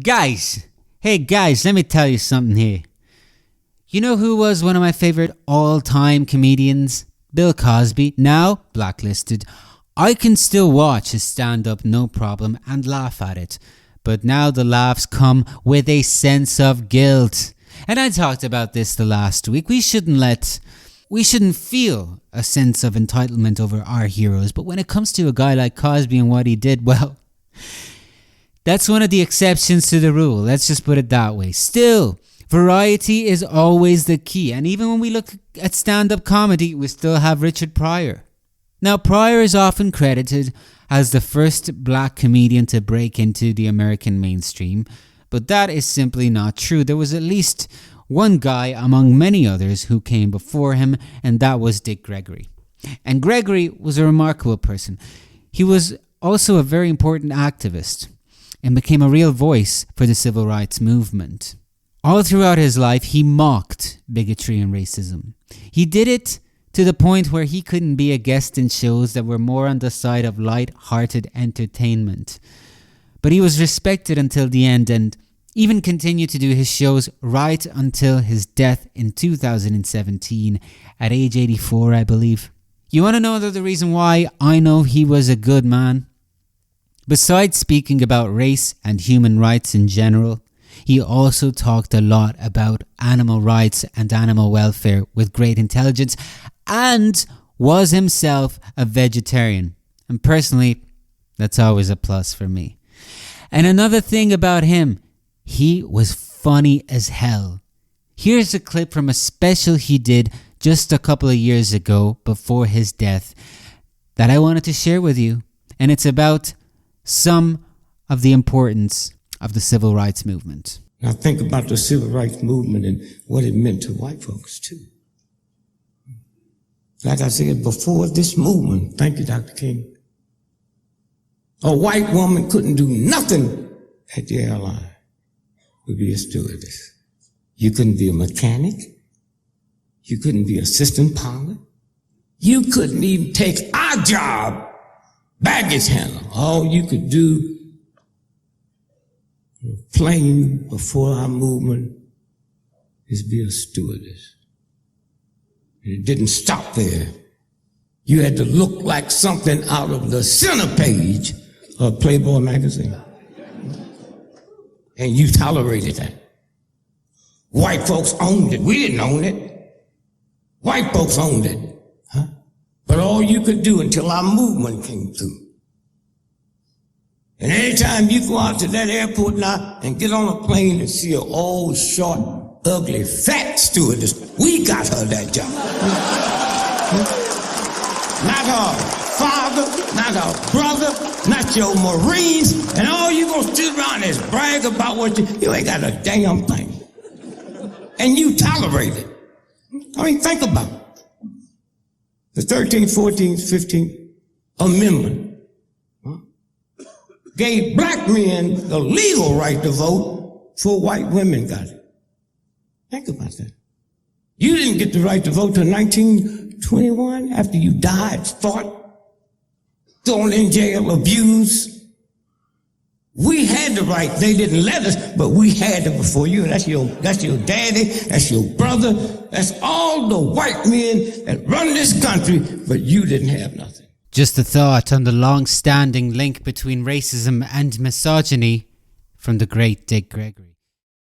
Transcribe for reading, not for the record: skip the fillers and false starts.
Guys, hey guys, let me tell you something here. You know who was one of my favorite all-time comedians? Bill Cosby, now blacklisted. I can still watch his stand-up no problem and laugh at it. But now the laughs come with a sense of guilt. And I talked about this the last week. We shouldn't feel a sense of entitlement over our heroes. But when it comes to a guy like Cosby and what he did, well, that's one of the exceptions to the rule. Let's just put it that way. Still, variety is always the key. And even when we look at stand-up comedy, we still have Richard Pryor. Now, Pryor is often credited as the first black comedian to break into the American mainstream. But that is simply not true. There was at least one guy among many others who came before him, and that was Dick Gregory. And Gregory was a remarkable person. He was also a very important activist and became a real voice for the civil rights movement. All throughout his life, he mocked bigotry and racism. He did it to the point where he couldn't be a guest in shows that were more on the side of light-hearted entertainment. But he was respected until the end and even continued to do his shows right until his death in 2017 at age 84, I believe. You want to know the reason why I know he was a good man? Besides speaking about race and human rights in general, he also talked a lot about animal rights and animal welfare with great intelligence and was himself a vegetarian. And personally, that's always a plus for me. And another thing about him, he was funny as hell. Here's a clip from a special he did just a couple of years ago before his death that I wanted to share with you. And it's about some of the importance of the civil rights movement. Now think about the civil rights movement and what it meant to white folks too. Like I said before, this movement, thank you, Dr. King, a white woman couldn't do nothing at the airline. Would be a stewardess. You couldn't be a mechanic. You couldn't be assistant pilot. You couldn't even take our job, baggage handler. All you could do, plane before our movement, is be a stewardess. And it didn't stop there. You had to look like something out of the center page of Playboy magazine. And you tolerated that. White folks owned it. We didn't own it. White folks owned it. Huh? But all you could do until our movement came through. And anytime you go out to that airport now and get on a plane and see an old, short, ugly, fat stewardess, we got her that job. Not her father, not her brother, not your Marines, and all you gonna sit around is brag about what you ain't got a damn thing. And you tolerate it. I mean, think about it. The 13th, 14th, 15th Amendment gave black men the legal right to vote before white women got it. Think about that. You didn't get the right to vote till 1921 after you died, fought, thrown in jail, abused. We had the right. They didn't let us, but we had it before you. That's your daddy. That's your brother. That's all the white men that run this country, but you didn't have nothing. Just a thought on the long-standing link between racism and misogyny from the great Dick Gregory.